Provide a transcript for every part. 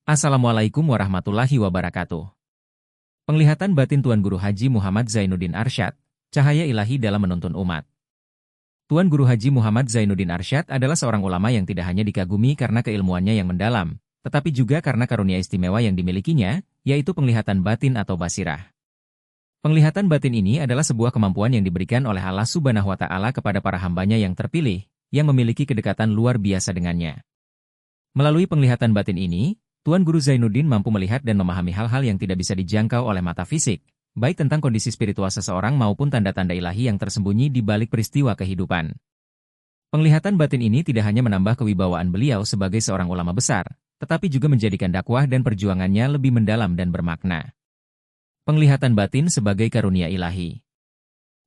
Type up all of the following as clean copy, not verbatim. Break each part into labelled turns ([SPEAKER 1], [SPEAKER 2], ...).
[SPEAKER 1] Assalamualaikum warahmatullahi wabarakatuh. Penglihatan batin Tuan Guru Haji Muhammad Zainuddin Arsyad, cahaya ilahi dalam menuntun umat. Tuan Guru Haji Muhammad Zainuddin Arsyad adalah seorang ulama yang tidak hanya dikagumi karena keilmuannya yang mendalam, tetapi juga karena karunia istimewa yang dimilikinya, yaitu penglihatan batin atau basirah. Penglihatan batin ini adalah sebuah kemampuan yang diberikan oleh Allah Subhanahu wa Ta'ala kepada para hambanya yang terpilih, yang memiliki kedekatan luar biasa dengannya. Melalui penglihatan batin ini, Tuan Guru Zainuddin mampu melihat dan memahami hal-hal yang tidak bisa dijangkau oleh mata fisik, baik tentang kondisi spiritual seseorang maupun tanda-tanda ilahi yang tersembunyi di balik peristiwa kehidupan. Penglihatan batin ini tidak hanya menambah kewibawaan beliau sebagai seorang ulama besar, tetapi juga menjadikan dakwah dan perjuangannya lebih mendalam dan bermakna. Penglihatan batin sebagai karunia ilahi.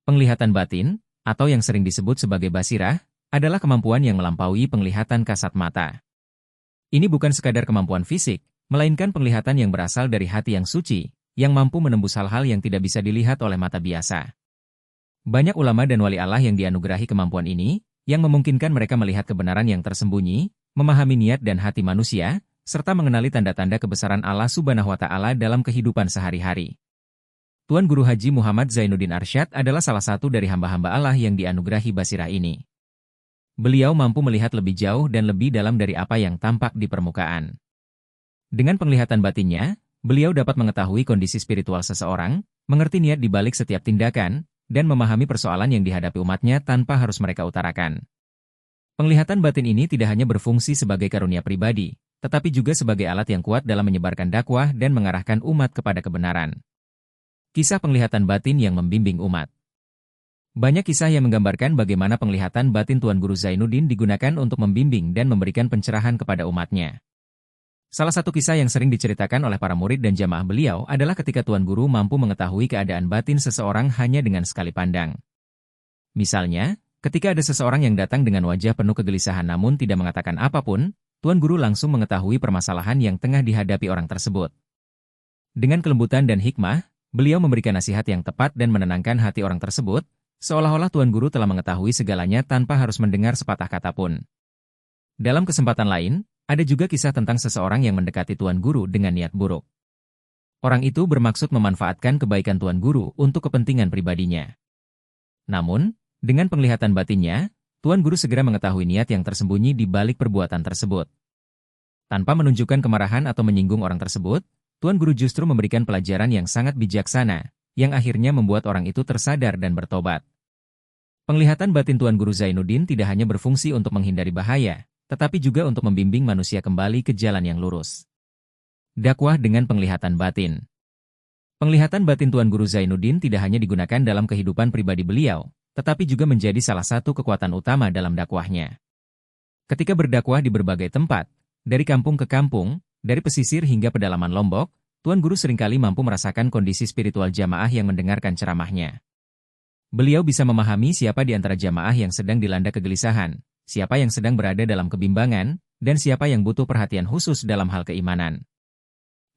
[SPEAKER 1] Penglihatan batin, atau yang sering disebut sebagai basirah, adalah kemampuan yang melampaui penglihatan kasat mata. Ini bukan sekadar kemampuan fisik, melainkan penglihatan yang berasal dari hati yang suci, yang mampu menembus hal-hal yang tidak bisa dilihat oleh mata biasa. Banyak ulama dan wali Allah yang dianugerahi kemampuan ini, yang memungkinkan mereka melihat kebenaran yang tersembunyi, memahami niat dan hati manusia, serta mengenali tanda-tanda kebesaran Allah Subhanahu wa Ta'ala dalam kehidupan sehari-hari. Tuan Guru Haji Muhammad Zainuddin Arsyad adalah salah satu dari hamba-hamba Allah yang dianugerahi basirah ini. Beliau mampu melihat lebih jauh dan lebih dalam dari apa yang tampak di permukaan. Dengan penglihatan batinnya, beliau dapat mengetahui kondisi spiritual seseorang, mengerti niat di balik setiap tindakan, dan memahami persoalan yang dihadapi umatnya tanpa harus mereka utarakan. Penglihatan batin ini tidak hanya berfungsi sebagai karunia pribadi, tetapi juga sebagai alat yang kuat dalam menyebarkan dakwah dan mengarahkan umat kepada kebenaran. Kisah penglihatan batin yang membimbing umat. Banyak kisah yang menggambarkan bagaimana penglihatan batin Tuan Guru Zainuddin digunakan untuk membimbing dan memberikan pencerahan kepada umatnya. Salah satu kisah yang sering diceritakan oleh para murid dan jamaah beliau adalah ketika Tuan Guru mampu mengetahui keadaan batin seseorang hanya dengan sekali pandang. Misalnya, ketika ada seseorang yang datang dengan wajah penuh kegelisahan namun tidak mengatakan apapun, Tuan Guru langsung mengetahui permasalahan yang tengah dihadapi orang tersebut. Dengan kelembutan dan hikmah, beliau memberikan nasihat yang tepat dan menenangkan hati orang tersebut, seolah-olah Tuan Guru telah mengetahui segalanya tanpa harus mendengar sepatah kata pun. Dalam kesempatan lain, ada juga kisah tentang seseorang yang mendekati Tuan Guru dengan niat buruk. Orang itu bermaksud memanfaatkan kebaikan Tuan Guru untuk kepentingan pribadinya. Namun, dengan penglihatan batinnya, Tuan Guru segera mengetahui niat yang tersembunyi di balik perbuatan tersebut. Tanpa menunjukkan kemarahan atau menyinggung orang tersebut, Tuan Guru justru memberikan pelajaran yang sangat bijaksana, yang akhirnya membuat orang itu tersadar dan bertobat. Penglihatan batin Tuan Guru Zainuddin tidak hanya berfungsi untuk menghindari bahaya, tetapi juga untuk membimbing manusia kembali ke jalan yang lurus. Dakwah dengan penglihatan batin. Penglihatan batin Tuan Guru Zainuddin tidak hanya digunakan dalam kehidupan pribadi beliau, tetapi juga menjadi salah satu kekuatan utama dalam dakwahnya. Ketika berdakwah di berbagai tempat, dari kampung ke kampung, dari pesisir hingga pedalaman Lombok, Tuan Guru seringkali mampu merasakan kondisi spiritual jamaah yang mendengarkan ceramahnya. Beliau bisa memahami siapa di antara jamaah yang sedang dilanda kegelisahan, siapa yang sedang berada dalam kebimbangan, dan siapa yang butuh perhatian khusus dalam hal keimanan.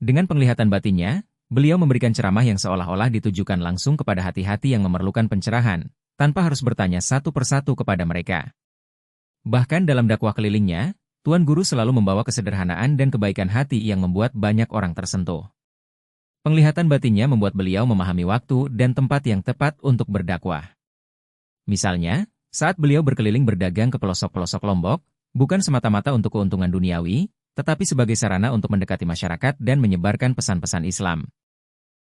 [SPEAKER 1] Dengan penglihatan batinnya, beliau memberikan ceramah yang seolah-olah ditujukan langsung kepada hati-hati yang memerlukan pencerahan, tanpa harus bertanya satu persatu kepada mereka. Bahkan dalam dakwah kelilingnya, Tuan Guru selalu membawa kesederhanaan dan kebaikan hati yang membuat banyak orang tersentuh. Penglihatan batinnya membuat beliau memahami waktu dan tempat yang tepat untuk berdakwah. Misalnya, saat beliau berkeliling berdagang ke pelosok-pelosok Lombok, bukan semata-mata untuk keuntungan duniawi, tetapi sebagai sarana untuk mendekati masyarakat dan menyebarkan pesan-pesan Islam.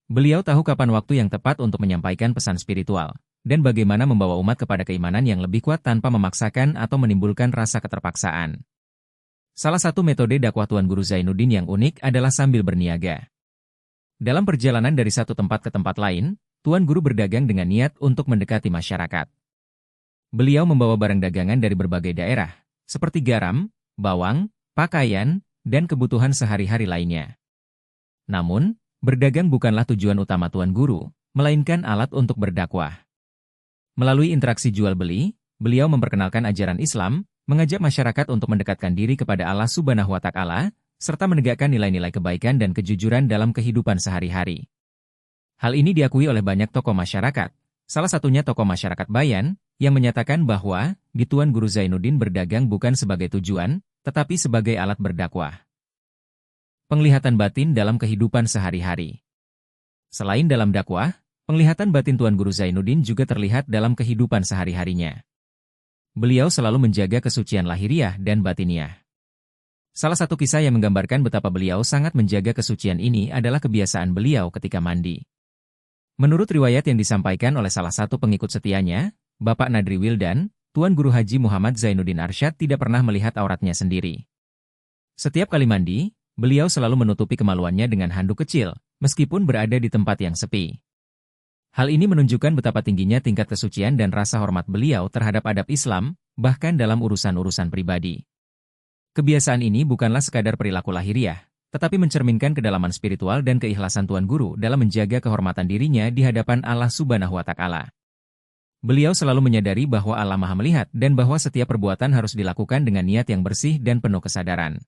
[SPEAKER 1] Beliau tahu kapan waktu yang tepat untuk menyampaikan pesan spiritual, dan bagaimana membawa umat kepada keimanan yang lebih kuat tanpa memaksakan atau menimbulkan rasa keterpaksaan. Salah satu metode dakwah Tuan Guru Zainuddin yang unik adalah sambil berniaga. Dalam perjalanan dari satu tempat ke tempat lain, Tuan Guru berdagang dengan niat untuk mendekati masyarakat. Beliau membawa barang dagangan dari berbagai daerah, seperti garam, bawang, pakaian, dan kebutuhan sehari-hari lainnya. Namun, berdagang bukanlah tujuan utama Tuan Guru, melainkan alat untuk berdakwah. Melalui interaksi jual-beli, beliau memperkenalkan ajaran Islam, mengajak masyarakat untuk mendekatkan diri kepada Allah Subhanahu wa Ta'ala, serta menegakkan nilai-nilai kebaikan dan kejujuran dalam kehidupan sehari-hari. Hal ini diakui oleh banyak tokoh masyarakat, salah satunya tokoh masyarakat Bayan, yang menyatakan bahwa di Tuan Guru Zainuddin berdagang bukan sebagai tujuan, tetapi sebagai alat berdakwah. Penglihatan batin dalam kehidupan sehari-hari. Selain dalam dakwah, penglihatan batin Tuan Guru Zainuddin juga terlihat dalam kehidupan sehari-harinya. Beliau selalu menjaga kesucian lahiriah dan batiniah. Salah satu kisah yang menggambarkan betapa beliau sangat menjaga kesucian ini adalah kebiasaan beliau ketika mandi. Menurut riwayat yang disampaikan oleh salah satu pengikut setianya, Bapak Nadri Wildan, Tuan Guru Haji Muhammad Zainuddin Arsyad tidak pernah melihat auratnya sendiri. Setiap kali mandi, beliau selalu menutupi kemaluannya dengan handuk kecil, meskipun berada di tempat yang sepi. Hal ini menunjukkan betapa tingginya tingkat kesucian dan rasa hormat beliau terhadap adab Islam, bahkan dalam urusan-urusan pribadi. Kebiasaan ini bukanlah sekadar perilaku lahiriah, tetapi mencerminkan kedalaman spiritual dan keikhlasan Tuan Guru dalam menjaga kehormatan dirinya di hadapan Allah Subhanahu wa Ta'ala. Beliau selalu menyadari bahwa Allah Maha Melihat dan bahwa setiap perbuatan harus dilakukan dengan niat yang bersih dan penuh kesadaran.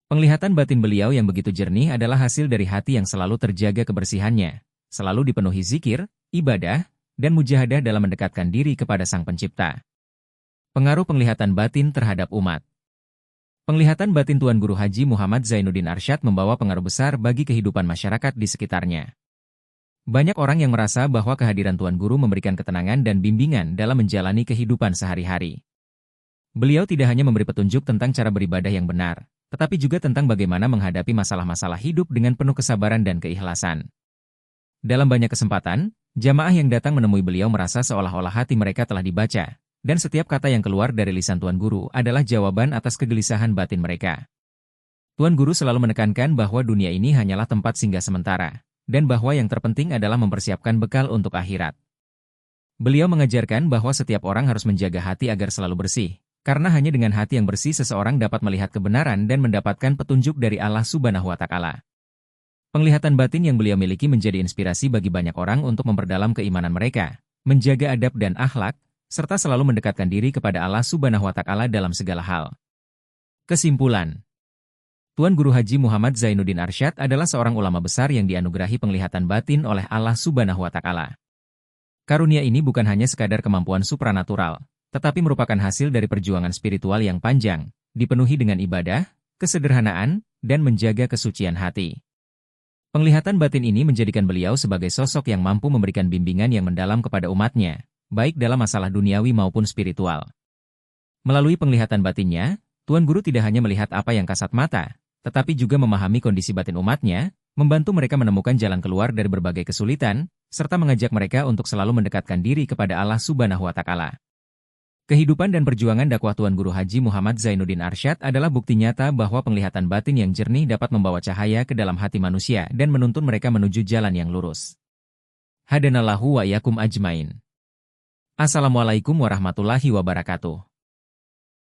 [SPEAKER 1] Penglihatan batin beliau yang begitu jernih adalah hasil dari hati yang selalu terjaga kebersihannya, selalu dipenuhi zikir, ibadah, dan mujahadah dalam mendekatkan diri kepada Sang Pencipta. Pengaruh penglihatan batin terhadap umat. Penglihatan batin Tuan Guru Haji Muhammad Zainuddin Arsyad membawa pengaruh besar bagi kehidupan masyarakat di sekitarnya. Banyak orang yang merasa bahwa kehadiran Tuan Guru memberikan ketenangan dan bimbingan dalam menjalani kehidupan sehari-hari. Beliau tidak hanya memberi petunjuk tentang cara beribadah yang benar, tetapi juga tentang bagaimana menghadapi masalah-masalah hidup dengan penuh kesabaran dan keikhlasan. Dalam banyak kesempatan, jamaah yang datang menemui beliau merasa seolah-olah hati mereka telah dibaca, dan setiap kata yang keluar dari lisan Tuan Guru adalah jawaban atas kegelisahan batin mereka. Tuan Guru selalu menekankan bahwa dunia ini hanyalah tempat singgah sementara, dan bahwa yang terpenting adalah mempersiapkan bekal untuk akhirat. Beliau mengajarkan bahwa setiap orang harus menjaga hati agar selalu bersih, karena hanya dengan hati yang bersih seseorang dapat melihat kebenaran dan mendapatkan petunjuk dari Allah Subhanahu wa Ta'ala. Penglihatan batin yang beliau miliki menjadi inspirasi bagi banyak orang untuk memperdalam keimanan mereka, menjaga adab dan akhlak, serta selalu mendekatkan diri kepada Allah Subhanahu wa Ta'ala dalam segala hal. Kesimpulan. Tuan Guru Haji Muhammad Zainuddin Arsyad adalah seorang ulama besar yang dianugerahi penglihatan batin oleh Allah Subhanahu wa Ta'ala. Karunia ini bukan hanya sekadar kemampuan supranatural, tetapi merupakan hasil dari perjuangan spiritual yang panjang, dipenuhi dengan ibadah, kesederhanaan, dan menjaga kesucian hati. Penglihatan batin ini menjadikan beliau sebagai sosok yang mampu memberikan bimbingan yang mendalam kepada umatnya, baik dalam masalah duniawi maupun spiritual. Melalui penglihatan batinnya, Tuan Guru tidak hanya melihat apa yang kasat mata, tetapi juga memahami kondisi batin umatnya, membantu mereka menemukan jalan keluar dari berbagai kesulitan, serta mengajak mereka untuk selalu mendekatkan diri kepada Allah Subhanahu wa Ta'ala. Kehidupan dan perjuangan dakwah Tuan Guru Haji Muhammad Zainuddin Arsyad adalah bukti nyata bahwa penglihatan batin yang jernih dapat membawa cahaya ke dalam hati manusia dan menuntun mereka menuju jalan yang lurus. Hadanallahu wa iyyakum ajmain. Assalamualaikum warahmatullahi wabarakatuh.